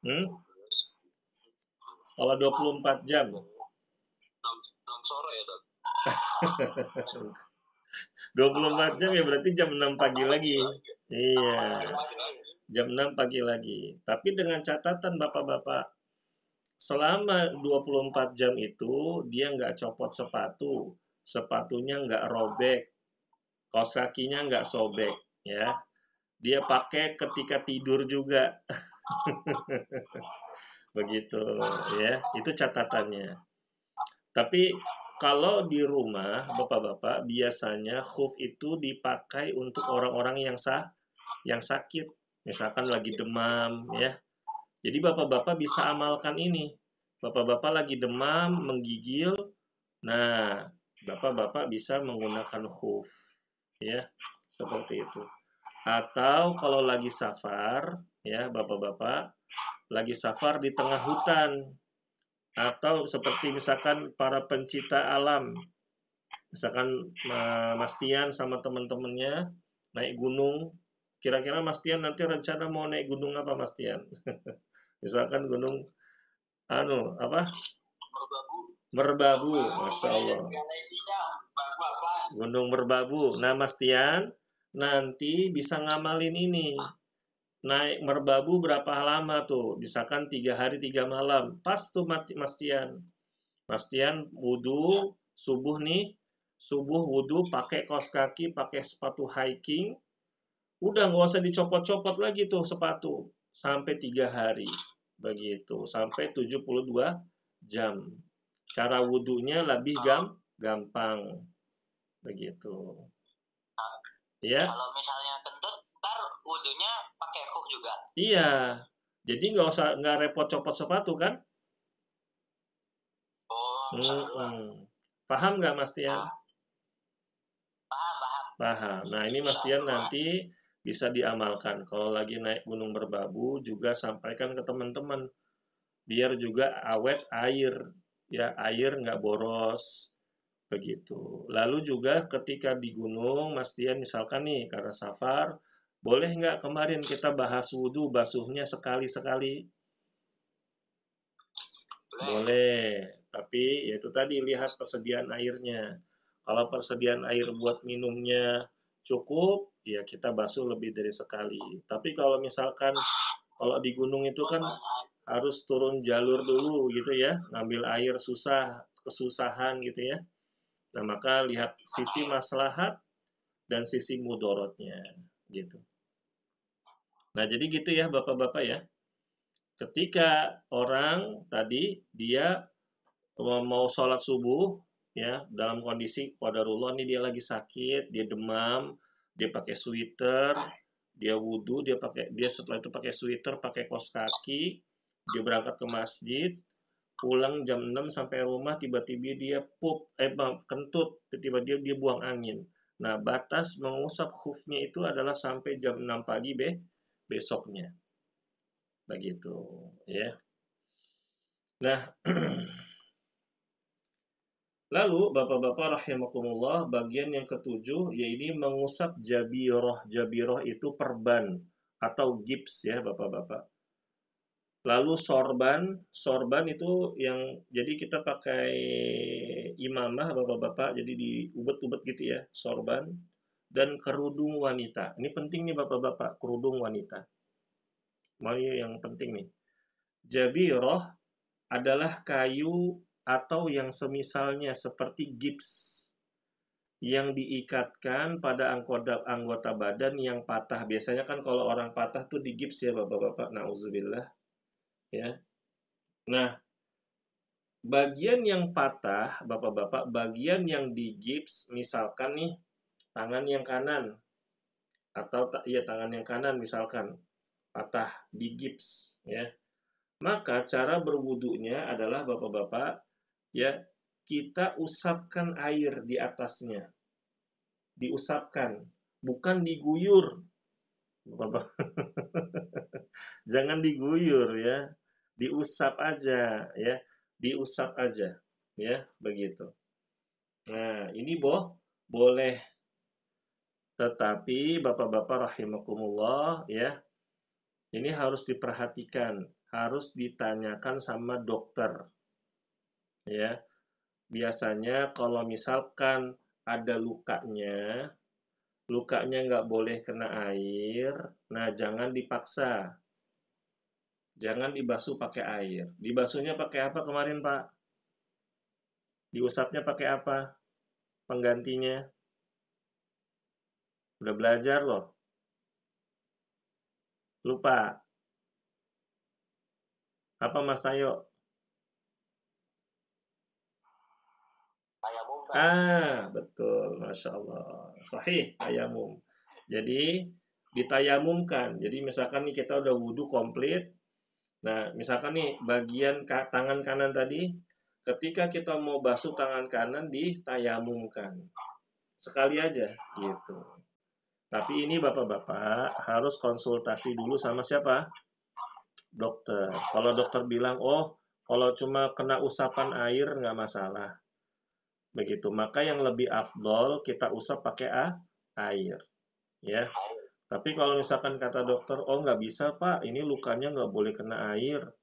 Hmm? Kalau 24 jam. 6 sore ya, Dok? 24 jam ya berarti jam 6 pagi Pagi lagi. lagi. Iya, Pagi lagi. jam 6 pagi lagi. Tapi dengan catatan Bapak-bapak, selama 24 jam itu dia nggak copot sepatu, sepatunya nggak robek, kaos kakinya nggak sobek, ya. Dia pakai ketika tidur juga, begitu, ya. Itu catatannya. Tapi kalau di rumah, bapak-bapak, biasanya khuf itu dipakai untuk orang-orang yang sakit, misalkan lagi demam, ya. Jadi bapak-bapak bisa amalkan ini. Bapak-bapak lagi demam, menggigil, nah, bapak-bapak bisa menggunakan khuf, ya, seperti itu. Atau kalau lagi safar, ya, bapak-bapak, lagi safar di tengah hutan, atau seperti misalkan para pencinta alam, misalkan Mas Tian sama teman-temannya naik gunung, kira-kira Mas Tian nanti rencana mau naik gunung apa Mas Tian? Misalkan gunung anu apa? Merbabu. Merbabu, Masya Allah. Galaksinya Bapak. Gunung Merbabu. Nah, Mas Tian nanti bisa ngamalin ini. Naik Merbabu berapa lama tuh? Misalkan 3 hari 3 malam. Pas tuh Mas Tian. Mas Tian wudhu subuh nih, subuh wudhu pakai kaos kaki, pakai sepatu hiking. Udah nggak usah dicopot-copot lagi tuh sepatu sampai 3 hari, begitu sampai 72 jam. Cara wudhunya lebih gampang, begitu. Ya, Kalau misalnya kentut, ntar wudhunya pakai hook juga. iya. Jadi nggak repot copot sepatu kan? Oh, dua. Paham nggak Mas Tian? Paham, paham. Paham. Nah, ini Mas Tian nanti bisa diamalkan. Kalau lagi naik Gunung Merbabu juga sampaikan ke teman-teman biar juga awet air, ya air nggak boros, begitu. Lalu juga ketika di gunung, Mas Tian misalkan nih karena safar, boleh nggak kemarin kita bahas wudhu basuhnya sekali-sekali? Boleh. Boleh, tapi ya itu tadi lihat persediaan airnya. Kalau persediaan air buat minumnya cukup, ya kita basuh lebih dari sekali. Tapi kalau misalkan kalau di gunung itu kan harus turun jalur dulu gitu ya, ngambil air susah, kesusahan gitu ya. Nah, maka lihat sisi maslahat dan sisi mudorotnya gitu. Nah, jadi gitu ya Bapak-bapak ya. Ketika orang tadi dia mau sholat subuh ya dalam kondisi qadarullah nih dia lagi sakit, dia demam, dia pakai sweater, dia wudhu, dia setelah itu pakai sweater, pakai kaos kaki, dia berangkat ke masjid, pulang jam 6 sampai rumah tiba-tiba dia kentut, tiba-tiba dia buang angin. Nah, batas mengusap khufnya itu adalah sampai jam 6 pagi besoknya. Begitu, ya. Nah, lalu Bapak-bapak rahimakumullah bagian yang ketujuh yaitu mengusap jabiroh. Jabiroh itu perban atau gips ya Bapak-bapak. Lalu sorban, sorban itu yang jadi kita pakai imamah Bapak-bapak jadi diubet-ubet gitu ya, sorban dan kerudung wanita. Ini penting nih Bapak-bapak, kerudung wanita. Mau yang penting nih. Jabiroh adalah kayu atau yang semisalnya seperti gips yang diikatkan pada anggota badan yang patah. Biasanya kan kalau orang patah tuh digips ya Bapak-bapak, nauzubillah ya. Nah, bagian yang patah, Bapak-bapak, bagian yang digips misalkan nih tangan yang kanan atau ya tangan yang kanan misalkan patah digips ya. Maka cara berwudunya adalah Bapak-bapak ya kita usapkan air di atasnya. Diusapkan, bukan diguyur. Bapak jangan diguyur ya, diusap aja ya, diusap aja ya, begitu. Nah, ini boleh, tetapi Bapak-bapak rahimakumullah ya, ini harus diperhatikan. harus ditanyakan sama dokter, ya. Biasanya kalau misalkan ada lukanya nggak boleh kena air, nah jangan dipaksa, jangan dibasuh pakai air. Dibasuhnya pakai apa kemarin, Pak? Diusapnya pakai apa? Penggantinya? Udah belajar loh. Lupa. Apa Mas Ayo? Tayamum, Pak. Betul. Masya Allah. Sahih, tayamum. Jadi, ditayamumkan. Jadi, misalkan nih kita udah wudhu komplit. Nah, misalkan nih bagian tangan kanan tadi, ketika kita mau basuh tangan kanan, ditayamumkan. Sekali aja, gitu. Tapi ini bapak-bapak harus konsultasi dulu sama siapa? Dokter. Kalau dokter bilang, oh, kalau cuma kena usapan air nggak masalah. Begitu. Maka yang lebih afdol kita usap pakai air. Ya. Tapi kalau misalkan kata dokter, oh nggak bisa Pak, ini lukanya nggak boleh kena air.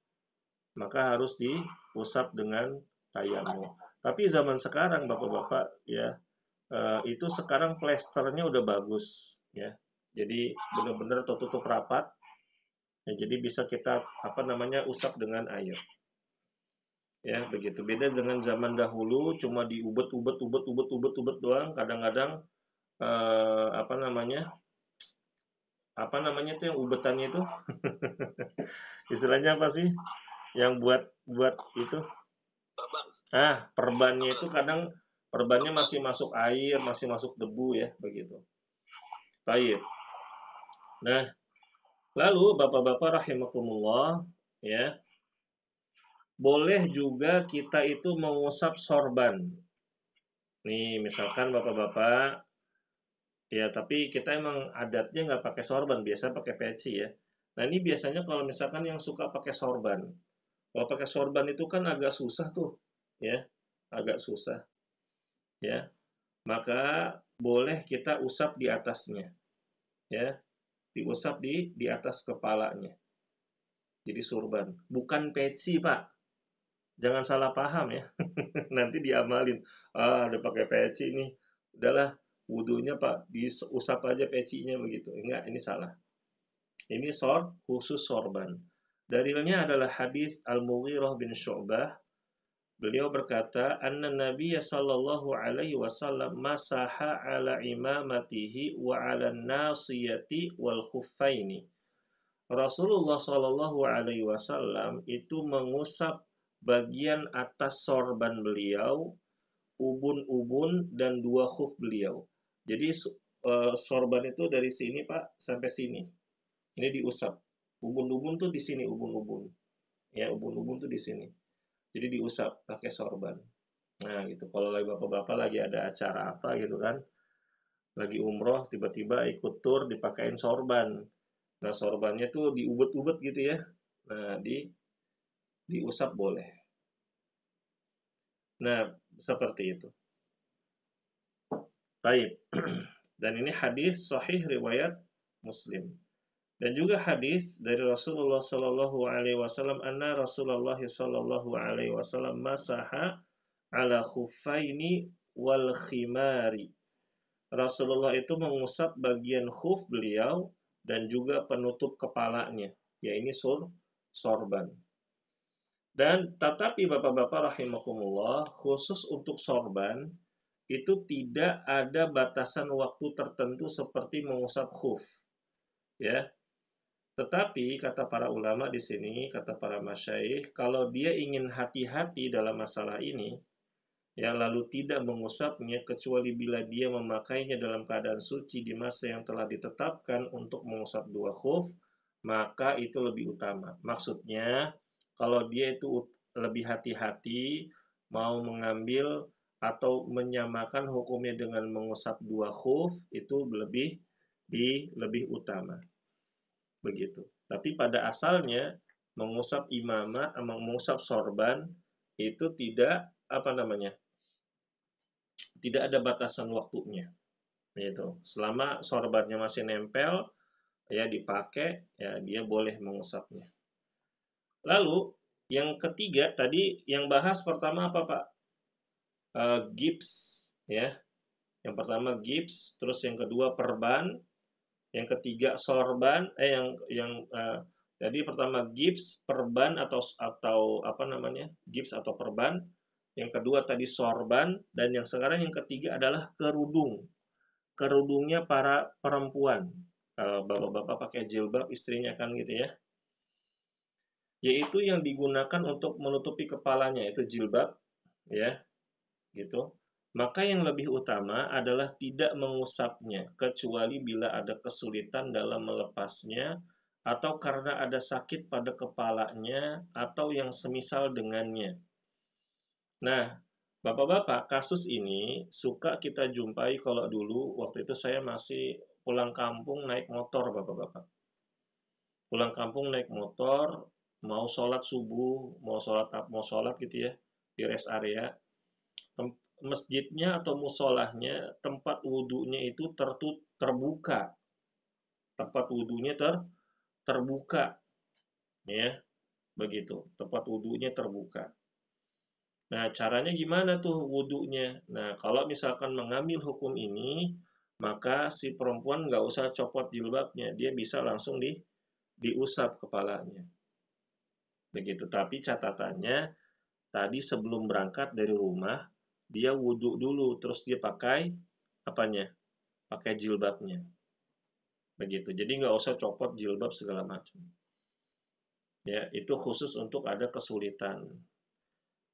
Maka harus diusap dengan tayamum. Tapi zaman sekarang bapak-bapak ya, itu sekarang plesternya udah bagus ya. Jadi benar-benar tertutup rapat. Ya, jadi bisa kita apa namanya usap dengan air. Ya, begitu. Beda dengan zaman dahulu cuma diubet-ubet doang. Kadang-kadang apa namanya? Apa namanya itu yang ubetannya itu? Istilahnya apa sih? Yang buat itu? Perbannya itu kadang perbannya masih masuk air, masih masuk debu ya, begitu. Baik. Nah, lalu Bapak-bapak rahimakumullah ya, boleh juga kita itu mengusap sorban. Nih, misalkan Bapak-bapak ya, tapi kita emang adatnya nggak pakai sorban, biasa pakai peci ya. Nah, ini biasanya kalau misalkan yang suka pakai sorban. Kalau pakai sorban itu kan agak susah tuh, ya, agak susah, ya. Maka boleh kita usap di atasnya, ya, diusap di atas kepalanya. Jadi sorban, bukan peci, Pak. Jangan salah paham ya. Nanti diamalin. Ada pakai peci nih. Udahlah, wudhunya Pak, diusap aja pecinya begitu. Enggak, ini salah. Ini khusus sorban. Dalilnya adalah hadis Al-Mughirah bin Syu'bah. Beliau berkata, "Anna Nabiya sallallahu alaihi wasallam masaha ala imamatihi wa ala nasiyati wal khuffaini." Rasulullah sallallahu alaihi wasallam itu mengusap bagian atas sorban beliau, ubun-ubun dan dua khuf beliau. Jadi sorban itu dari sini Pak sampai sini. Ini diusap. Ubun-ubun tuh di sini ubun-ubun. Ya, ubun-ubun tuh di sini. Jadi diusap pakai sorban. Nah, gitu. Kalau lagi bapak-bapak lagi ada acara apa gitu kan, lagi umroh tiba-tiba ikut tur dipakein sorban. Nah, sorbannya tuh diubet-ubet gitu ya. Nah, diusap boleh. Nah, seperti itu. Baik. Dan ini hadis sahih riwayat Muslim. Dan juga hadis dari Rasulullah Shallallahu Alaihi Wasallam, anna Rasulullah Shallallahu Alaihi Wasallam masaha ala khuffaini wal khimari. Rasulullah itu mengusap bagian khuf beliau dan juga penutup kepalanya, yaitu sorban. Dan tetapi bapak-bapak rahimakumullah, khusus untuk sorban itu tidak ada batasan waktu tertentu seperti mengusap khuf, ya. Tetapi kata para ulama di sini, kata para masyaikh, kalau dia ingin hati-hati dalam masalah ini, ya lalu tidak mengusapnya kecuali bila dia memakainya dalam keadaan suci di masa yang telah ditetapkan untuk mengusap dua khuf, maka itu lebih utama. Maksudnya, kalau dia itu lebih hati-hati, mau mengambil atau menyamakan hukumnya dengan mengusap dua khuf, itu lebih utama. Begitu. Tapi pada asalnya mengusap imamah, mengusap sorban itu tidak apa namanya, tidak ada batasan waktunya. Gitu. Selama sorbannya masih nempel, ya dipakai, ya dia boleh mengusapnya. Lalu yang ketiga tadi yang bahas pertama apa Pak? Gips ya. Yang pertama gips, terus yang kedua perban, yang ketiga sorban, jadi pertama gips, perban atau apa namanya? Gips atau perban. Yang kedua tadi sorban dan yang sekarang yang ketiga adalah kerudung. Kerudungnya para perempuan. Kalau bapak-bapak pakai jilbab istrinya kan gitu ya. Yaitu yang digunakan untuk menutupi kepalanya itu jilbab ya, gitu. Maka yang lebih utama adalah tidak mengusapnya kecuali bila ada kesulitan dalam melepasnya atau karena ada sakit pada kepalanya atau yang semisal dengannya. Nah, bapak-bapak, kasus ini suka kita jumpai kalau dulu waktu itu saya masih pulang kampung naik motor, bapak-bapak. Pulang kampung naik motor, mau sholat subuh, mau sholat gitu ya di rest area. Masjidnya atau musolahnya, tempat wudhunya itu terbuka, tempat wudhunya terbuka, ya begitu. Tempat wudhunya terbuka. Nah, caranya gimana tuh wudhunya? Nah, kalau misalkan mengambil hukum ini, maka si perempuan nggak usah copot jilbabnya, dia bisa langsung diusap kepalanya. Begitu. Tapi catatannya, tadi sebelum berangkat dari rumah, dia wudhu dulu, terus dia pakai apanya? Pakai jilbabnya. Begitu. Jadi nggak usah copot jilbab segala macam. Ya, itu khusus untuk ada kesulitan.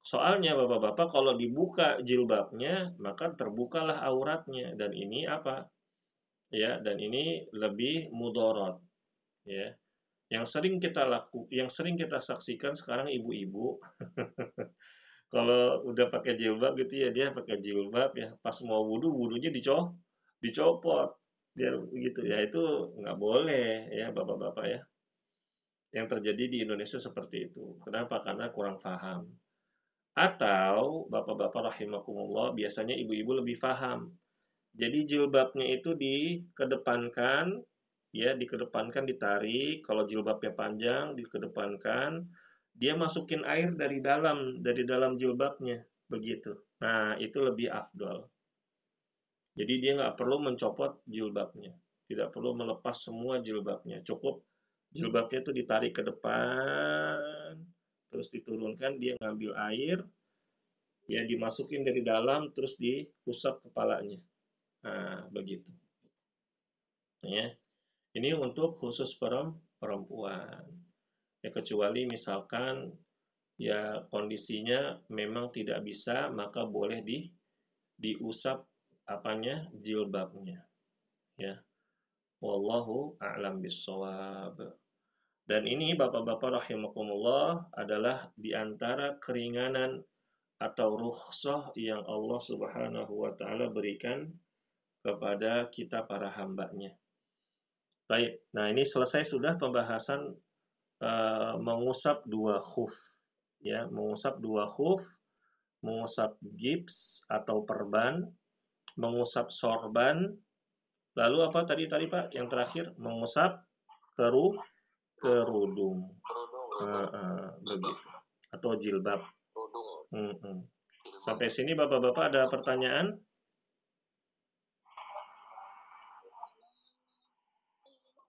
Soalnya bapak-bapak kalau dibuka jilbabnya, maka terbukalah auratnya dan ini apa? Ya, dan ini lebih mudorot, ya. Yang sering kita saksikan sekarang ibu-ibu kalau udah pakai jilbab gitu ya, dia pakai jilbab ya, pas mau wudhu wudhunya dicopot biar begitu ya, itu nggak boleh ya bapak-bapak ya. Yang terjadi di Indonesia seperti itu. Kenapa? Karena kurang paham. Atau bapak-bapak rahimakumullah, biasanya ibu-ibu lebih paham. Jadi jilbabnya itu dikedepankan, ya dikedepankan ditarik. Kalau jilbabnya panjang dikedepankan, dia masukin air dari dalam jilbabnya, begitu. Nah itu lebih afdol. Jadi dia nggak perlu mencopot jilbabnya, tidak perlu melepas semua jilbabnya. Cukup jilbabnya itu ditarik ke depan, terus diturunkan, dia ngambil air, ya dimasukin dari dalam, terus diusap kepalanya. Nah, begitu. Ya, ini untuk khusus perempuan. Ya, kecuali misalkan ya kondisinya memang tidak bisa, maka boleh diusap apanya jilbabnya. Ya, wallahu a'lam bissawab. Dan ini bapak-bapak rahimakumullah adalah di antara keringanan atau rukhsah yang Allah Subhanahu wa taala berikan kepada kita para hambanya. Baik, nah ini selesai sudah pembahasan mengusap dua khuf, ya, mengusap dua khuf, mengusap gips atau perban, mengusap sorban, lalu apa tadi Pak? Yang terakhir mengusap kerudung, begitu, atau jilbab. Sampai sini bapak-bapak ada pertanyaan?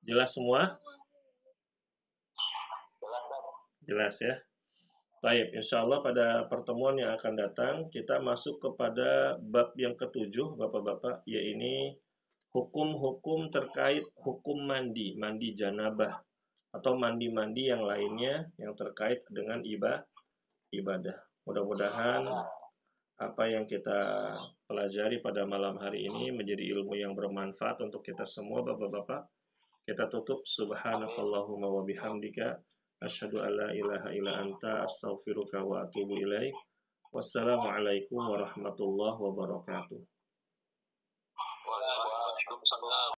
Jelas semua? Jelas ya. Baik, insya Allah pada pertemuan yang akan datang kita masuk kepada bab yang ketujuh, bapak-bapak, yaitu hukum-hukum terkait hukum mandi, mandi janabah atau mandi-mandi yang lainnya yang terkait dengan ibadah. Mudah-mudahan apa yang kita pelajari pada malam hari ini menjadi ilmu yang bermanfaat untuk kita semua, bapak-bapak. Kita tutup subhanakallahumma wa bihamdika asyhadu an la ilaha illa anta astaghfiruka wa atubu ilaik. Wassalamualaikum warahmatullahi wabarakatuh. Waalaikumsalam.